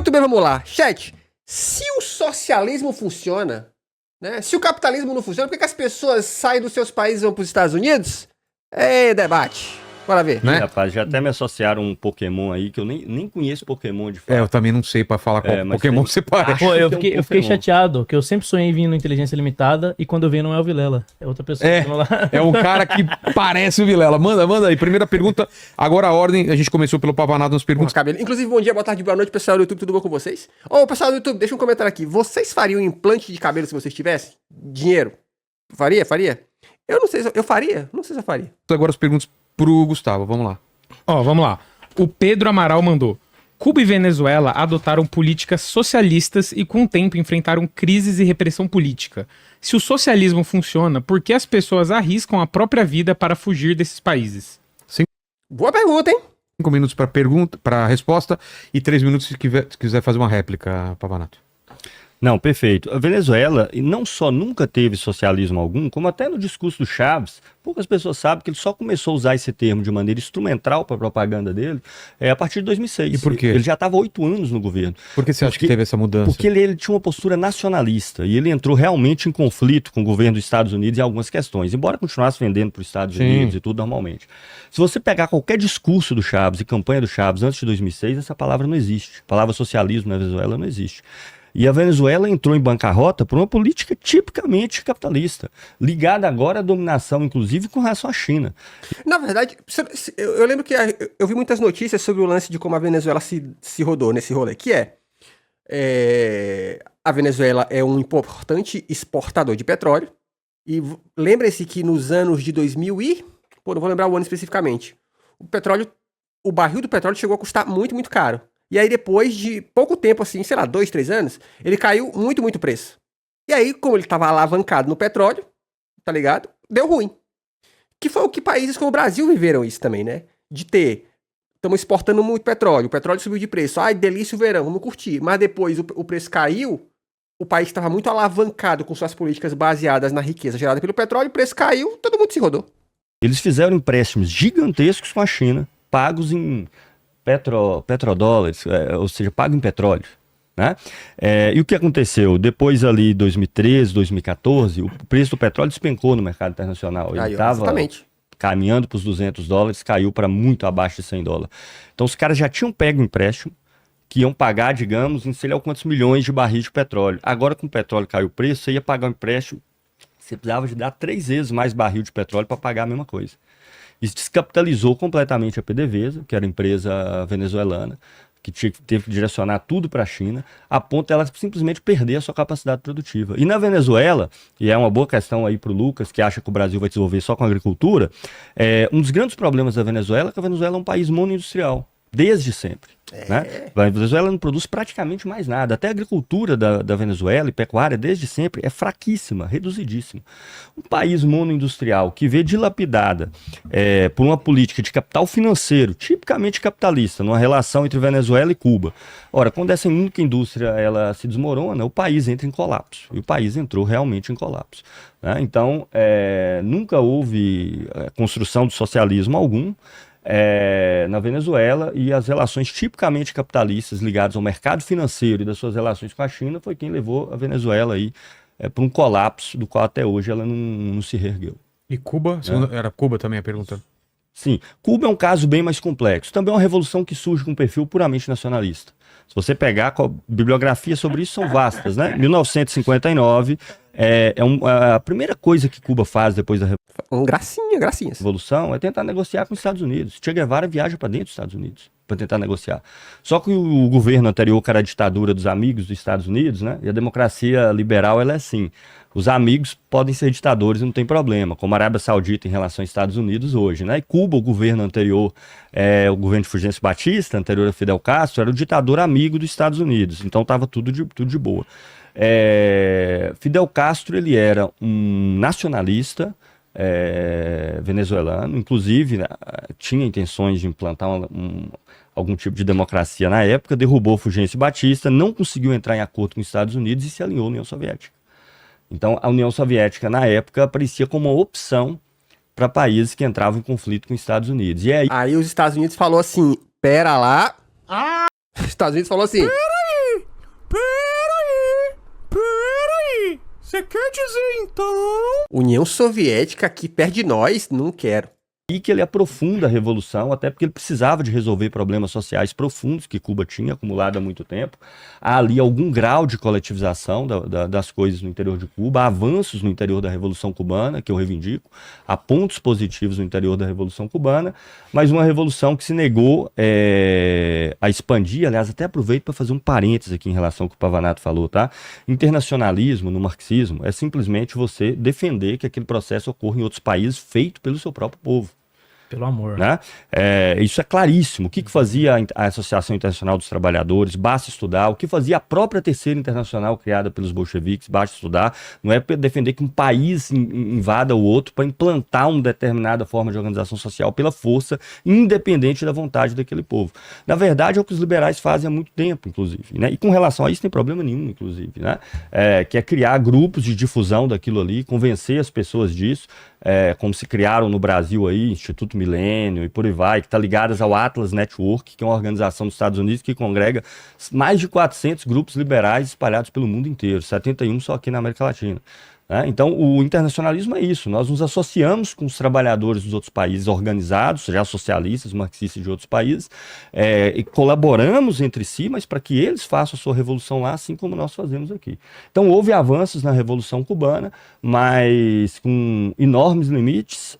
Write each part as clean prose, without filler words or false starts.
Muito bem, vamos lá. Chat, se o socialismo funciona, né? Se o capitalismo não funciona, por que as pessoas saem dos seus países e vão para os Estados Unidos? É debate. Bora ver. Né? Rapaz, já até me associaram um Pokémon aí, que eu nem conheço Pokémon de fato. Eu também não sei pra falar qual mas Pokémon você parece. Acho Pô, eu que é um fiquei Pokémon. chateado, que eu sempre sonhei em vir no Inteligência Limitada e quando eu venho não é o Vilela, é outra pessoa. É, que lá. é um cara que parece o Vilela. Manda aí. Primeira pergunta. Agora a ordem, a gente começou pelo Pavanato nas perguntas. Inclusive, bom dia, boa tarde, boa noite, pessoal do YouTube, tudo bom com vocês? Ô, pessoal do YouTube, deixa um comentário aqui. Vocês fariam implante de cabelo se vocês tivessem? Dinheiro? Faria? Eu não sei se eu faria. Não sei se eu faria. Agora as perguntas pro Gustavo, vamos lá. Ó, vamos lá. O Pedro Amaral mandou. Cuba e Venezuela adotaram políticas socialistas e com o tempo enfrentaram crises e repressão política. Se o socialismo funciona, por que as pessoas arriscam a própria vida para fugir desses países? Boa pergunta, hein? 5 minutos pra pergunta, para resposta e 3 minutos se quiser fazer uma réplica, Pavanato. Não, perfeito. A Venezuela não só nunca teve socialismo algum, como até no discurso do Chaves, poucas pessoas sabem que ele só começou a usar esse termo de maneira instrumental para a propaganda dele a partir de 2006. E por quê? Ele já estava 8 anos no governo. Por que você acha que teve essa mudança? Porque ele tinha uma postura nacionalista e ele entrou realmente em conflito com o governo dos Estados Unidos em algumas questões, embora continuasse vendendo para os Estados Unidos e tudo normalmente. Se você pegar qualquer discurso do Chaves e campanha do Chaves antes de 2006, essa palavra não existe. A palavra socialismo na Venezuela não existe. E a Venezuela entrou em bancarrota por uma política tipicamente capitalista, ligada agora à dominação, inclusive, com relação à China. Na verdade, eu lembro que eu vi muitas notícias sobre o lance de como a Venezuela se rodou nesse rolê, que a Venezuela é um importante exportador de petróleo, e lembrem-se que nos anos de 2000 não vou lembrar o ano especificamente, o barril do petróleo chegou a custar muito, muito caro. E aí, depois de pouco tempo, assim, sei lá, 2, 3 anos, ele caiu muito, muito preço. E aí, como ele tava alavancado no petróleo, tá ligado? Deu ruim. Que foi o que países como o Brasil viveram isso também, né? Estamos exportando muito petróleo, o petróleo subiu de preço. Ai, delícia o verão, vamos curtir. Mas depois o preço caiu, o país estava muito alavancado com suas políticas baseadas na riqueza gerada pelo petróleo, o preço caiu, todo mundo se rodou. Eles fizeram empréstimos gigantescos com a China, pagos em petrodólares, ou seja, pago em petróleo, né? E o que aconteceu? Depois ali, 2013, 2014, o preço do petróleo despencou no mercado internacional. Ele estava caminhando para os $200, caiu para muito abaixo de $100. Então os caras já tinham pego empréstimo, que iam pagar, digamos, em sei lá quantos milhões de barris de petróleo. Agora, com o petróleo caiu o preço, você ia pagar um empréstimo, você precisava de dar 3 vezes mais barril de petróleo para pagar a mesma coisa. Isso descapitalizou completamente a PDVSA, que era a empresa venezuelana, que teve que direcionar tudo para a China, a ponto dela simplesmente perder a sua capacidade produtiva. E na Venezuela, e é uma boa questão aí para o Lucas, que acha que o Brasil vai desenvolver só com a agricultura, um dos grandes problemas da Venezuela é que a Venezuela é um país monoindustrial, desde sempre. Né? A Venezuela não produz praticamente mais nada. Até a agricultura da Venezuela e pecuária, desde sempre, é fraquíssima, reduzidíssima. Um país monoindustrial que vê dilapidada por uma política de capital financeiro, tipicamente capitalista, numa relação entre Venezuela e Cuba. Ora, quando essa única indústria ela se desmorona, o país entra em colapso. E o país entrou realmente em colapso. Né? Então, nunca houve construção de socialismo algum na Venezuela, e as relações tipicamente capitalistas ligadas ao mercado financeiro e das suas relações com a China foi quem levou a Venezuela aí para um colapso do qual até hoje ela não se reergueu. E Cuba? Era Cuba também a pergunta? Sim, Cuba é um caso bem mais complexo. Também é uma revolução que surge com um perfil puramente nacionalista. Se você pegar a bibliografia sobre isso, são vastas, né? 1959 a primeira coisa que Cuba faz depois da gracinhas. Revolução é tentar negociar com os Estados Unidos. Che Guevara viaja para dentro dos Estados Unidos para tentar negociar. Só que o governo anterior, que era a ditadura dos amigos dos Estados Unidos, né? E a democracia liberal, ela é assim. Os amigos podem ser ditadores e não tem problema, como a Arábia Saudita em relação aos Estados Unidos hoje, né? E Cuba, o governo anterior, o governo de Fulgêncio Batista, anterior a Fidel Castro, era o ditador amigo dos Estados Unidos. Então estava tudo de boa. Fidel Castro, ele era um nacionalista venezuelano, inclusive tinha intenções de implantar algum tipo de democracia na época, derrubou Fulgêncio Batista, não conseguiu entrar em acordo com os Estados Unidos e se alinhou à União Soviética. Então, a União Soviética, na época, aparecia como uma opção para países que entravam em conflito com os Estados Unidos. E aí os Estados Unidos falou assim, pera lá. Os Estados Unidos falou assim, Você quer dizer, então? União Soviética aqui perto de nós, não quero. E que ele aprofunda a revolução, até porque ele precisava de resolver problemas sociais profundos que Cuba tinha acumulado há muito tempo. Há ali algum grau de coletivização das coisas no interior de Cuba, há avanços no interior da Revolução Cubana, que eu reivindico, há pontos positivos no interior da Revolução Cubana, mas uma revolução que se negou a expandir. Aliás, até aproveito para fazer um parênteses aqui em relação ao que o Pavanato falou, tá? Internacionalismo no marxismo é simplesmente você defender que aquele processo ocorra em outros países feito pelo seu próprio povo. Pelo amor. Né? Isso é claríssimo. O que fazia a Associação Internacional dos Trabalhadores? Basta estudar. O que fazia a própria Terceira Internacional criada pelos bolcheviques? Basta estudar. Não é para defender que um país invada o outro para implantar uma determinada forma de organização social pela força, independente da vontade daquele povo. Na verdade, é o que os liberais fazem há muito tempo, inclusive. Né? E com relação a isso, não tem problema nenhum, inclusive. Né? Que é criar grupos de difusão daquilo ali, convencer as pessoas disso. Como se criaram no Brasil aí, Instituto Milênio e por aí vai, que está ligadas ao Atlas Network, que é uma organização dos Estados Unidos que congrega mais de 400 grupos liberais espalhados pelo mundo inteiro, 71 só aqui na América Latina. Então, o internacionalismo é isso. Nós nos associamos com os trabalhadores dos outros países organizados, já socialistas, marxistas de outros países, e colaboramos entre si, mas para que eles façam a sua revolução lá, assim como nós fazemos aqui. Então, houve avanços na Revolução Cubana, mas com enormes limites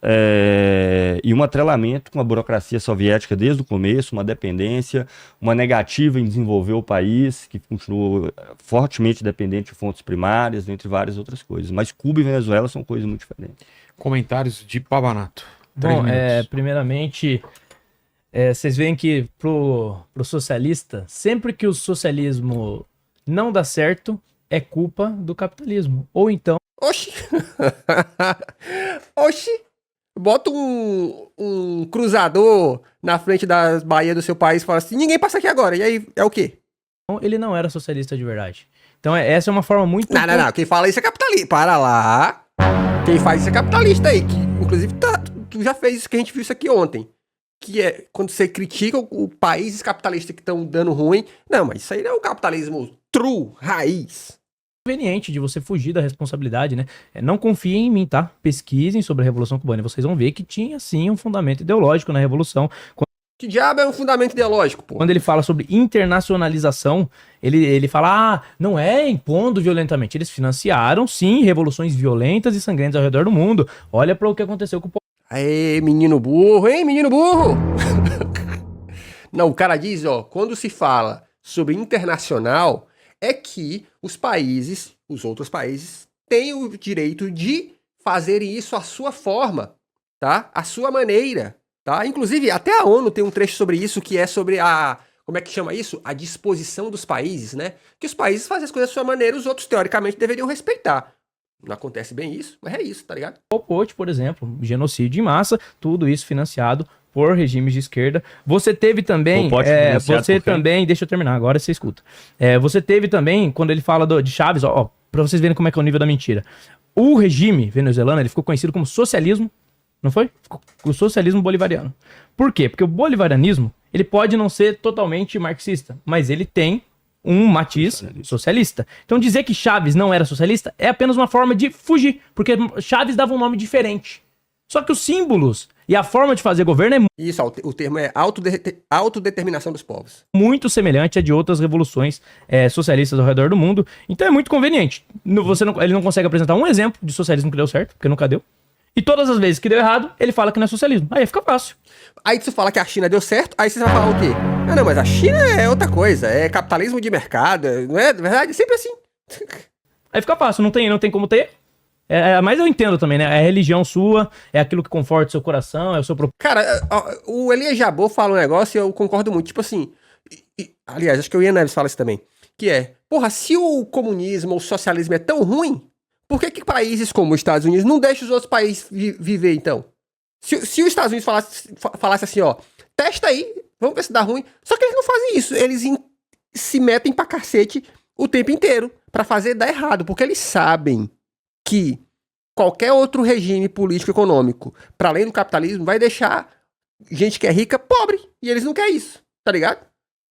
e um atrelamento com a burocracia soviética desde o começo, uma dependência, uma negativa em desenvolver o país, que continuou fortemente dependente de fontes primárias, entre várias outras coisas. Mas Cuba e Venezuela são coisas muito diferentes. Comentários de Pavanato. Bom, primeiramente, vocês veem que pro socialista, sempre que o socialismo não dá certo, é culpa do capitalismo. Ou então... Oxi! Oxi! Bota um cruzador na frente das baías do seu país e fala assim, ninguém passa aqui agora. E aí, é o quê? ele não era socialista de verdade. Então essa é uma forma muito... Não. Quem fala isso é capitalista. Para lá. Quem faz isso é capitalista aí. Que, inclusive, tu já fez isso, que a gente viu isso aqui ontem. Que é quando você critica o países capitalistas que estão dando ruim. Não, mas isso aí não é o capitalismo true, raiz. Conveniente de você fugir da responsabilidade, né? Não confiem em mim, tá? Pesquisem sobre a Revolução Cubana e vocês vão ver que tinha, sim, um fundamento ideológico na Revolução. Que diabo é um fundamento ideológico, pô? Quando ele fala sobre internacionalização, ele fala, não é impondo violentamente. Eles financiaram, sim, revoluções violentas e sangrentas ao redor do mundo. Olha para o que aconteceu com o povo. Aê, menino burro, hein, menino burro? Não, o cara diz, quando se fala sobre internacional, é que os outros países, têm o direito de fazer isso à sua forma, tá? À sua maneira. Tá? Inclusive, até a ONU tem um trecho sobre isso, que é sobre como é que chama isso? A disposição dos países, né? Que os países fazem as coisas da sua maneira, os outros, teoricamente, deveriam respeitar. Não acontece bem isso, mas é isso, tá ligado? Pol Pot, por exemplo, genocídio em massa, tudo isso financiado por regimes de esquerda. Você teve também... deixa eu terminar, agora você escuta. Você teve também, quando ele fala de Chávez, pra vocês verem como é que é o nível da mentira. O regime venezuelano, ele ficou conhecido como socialismo. Não foi? O socialismo bolivariano. Por quê? Porque o bolivarianismo, ele pode não ser totalmente marxista, mas ele tem um matiz socialista. Então dizer que Chávez não era socialista é apenas uma forma de fugir, porque Chávez dava um nome diferente. Só que os símbolos e a forma de fazer governo é isso, o termo é autodeterminação dos povos. Muito semelhante a de outras revoluções socialistas ao redor do mundo. Então é muito conveniente. Ele não consegue apresentar um exemplo de socialismo que deu certo, porque nunca deu. E todas as vezes que deu errado, ele fala que não é socialismo. Aí fica fácil. Aí você fala que a China deu certo, aí você vai falar o quê? Não, mas a China é outra coisa, é capitalismo de mercado, não é? Na verdade, é sempre assim. Aí fica fácil, não tem como ter. Mas eu entendo também, né? É a religião sua, é aquilo que conforta o seu coração, é o seu propósito. Cara, o Elias Jabbour fala um negócio e eu concordo muito. Tipo assim, aliás, acho que o Ian Neves fala isso também. Que é, porra, se o comunismo ou o socialismo é tão ruim, por que países como os Estados Unidos não deixam os outros países viver, então? Se os Estados Unidos falasse assim, testa aí, vamos ver se dá ruim. Só que eles não fazem isso. Eles se metem pra cacete o tempo inteiro pra fazer dar errado. Porque eles sabem que qualquer outro regime político-econômico, pra além do capitalismo, vai deixar gente que é rica pobre. E eles não querem isso, tá ligado?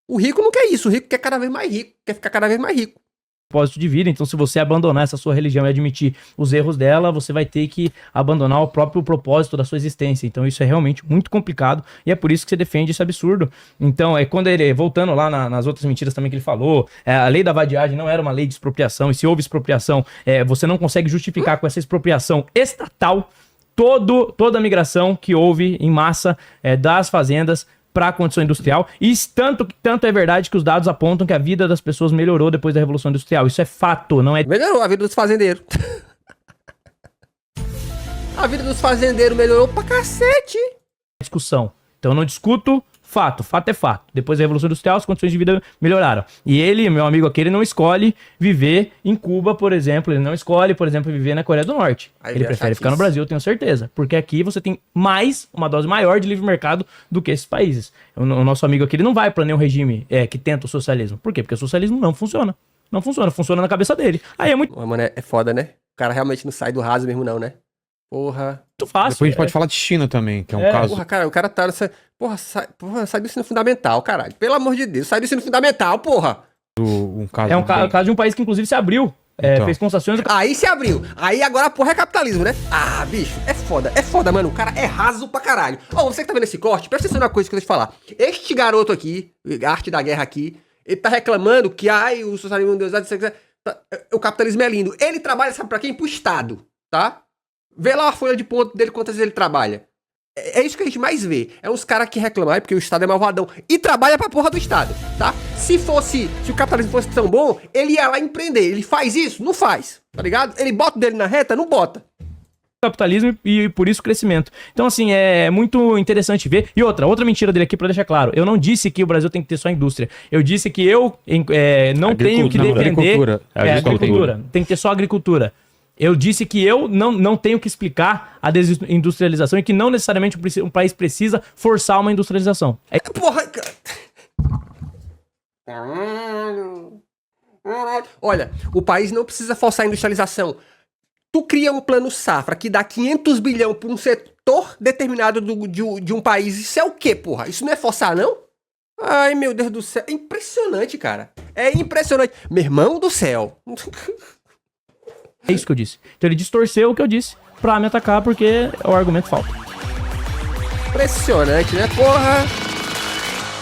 O rico não quer isso. O rico quer cada vez mais rico. Quer ficar cada vez mais rico. propósito de vida. Então, se você abandonar essa sua religião e admitir os erros dela, você vai ter que abandonar o próprio propósito da sua existência. Então, isso é realmente muito complicado e é por isso que você defende esse absurdo. Então, quando ele, voltando lá nas outras mentiras também que ele falou, a lei da vadiagem não era uma lei de expropriação, e se houve expropriação, você não consegue justificar com essa expropriação estatal toda a migração que houve em massa das fazendas para a condição industrial, e tanto é verdade que os dados apontam que a vida das pessoas melhorou depois da Revolução Industrial. Isso é fato, não é... Melhorou a vida dos fazendeiros. A vida dos fazendeiros melhorou pra cacete. discussão. Então eu não discuto fato é fato. Depois da Revolução Industrial, as condições de vida melhoraram. E ele, meu amigo aqui, ele não escolhe viver em Cuba, por exemplo. Ele não escolhe, por exemplo, viver na Coreia do Norte. Ele prefere ficar no Brasil, eu tenho certeza. Porque aqui você tem uma dose maior de livre mercado do que esses países. O nosso amigo aqui, ele não vai para nenhum regime que tenta o socialismo. Por quê? Porque o socialismo não funciona. Não funciona, funciona na cabeça dele. Aí é muito... Mano, é foda, né? O cara realmente não sai do raso mesmo não, né? Porra. Muito fácil. Depois a gente pode falar de China também, que é um caso... Porra, cara, o cara tá... sai do ensino fundamental, caralho. Pelo amor de Deus, sai do ensino fundamental, porra. Caso de um país que inclusive se abriu. Então. Fez concessões... Aí se abriu. Aí agora, porra, é capitalismo, né? Ah, bicho, é foda, mano. O cara é raso pra caralho. Ó, você que tá vendo esse corte, presta atenção numa coisa que eu vou te falar. Este garoto aqui, arte da guerra aqui, ele tá reclamando que, o socialismo não deu nada, o capitalismo é lindo. Ele trabalha, sabe pra quem? Pro Estado, tá? Vê lá a folha de ponto dele, quantas vezes ele trabalha. É isso que a gente mais vê. É uns caras que reclamam, porque o Estado é malvadão. E trabalha pra porra do Estado, tá? Se o capitalismo fosse tão bom, ele ia lá empreender. Ele faz isso? Não faz, tá ligado? Ele bota o dele na reta? Não bota. Capitalismo e por isso o crescimento. Então, assim, é muito interessante ver. E outra mentira dele aqui, pra deixar claro. Eu não disse que o Brasil tem que ter só indústria. Eu disse que eu não tenho que defender... Agricultura. Tem que ter só agricultura. Eu disse que eu não tenho que explicar a desindustrialização e que não necessariamente um país precisa forçar uma industrialização. Porra! Olha, o país não precisa forçar a industrialização. Tu cria um plano safra que dá 500 bilhões para um setor determinado de um país. Isso é o quê, porra? Isso não é forçar, não? Ai, meu Deus do céu. É impressionante, cara. É impressionante. Meu irmão do céu. É isso que eu disse. Então ele distorceu o que eu disse pra me atacar porque o argumento falta. Impressionante, né, porra?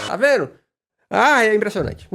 Tá vendo? Ah, é impressionante.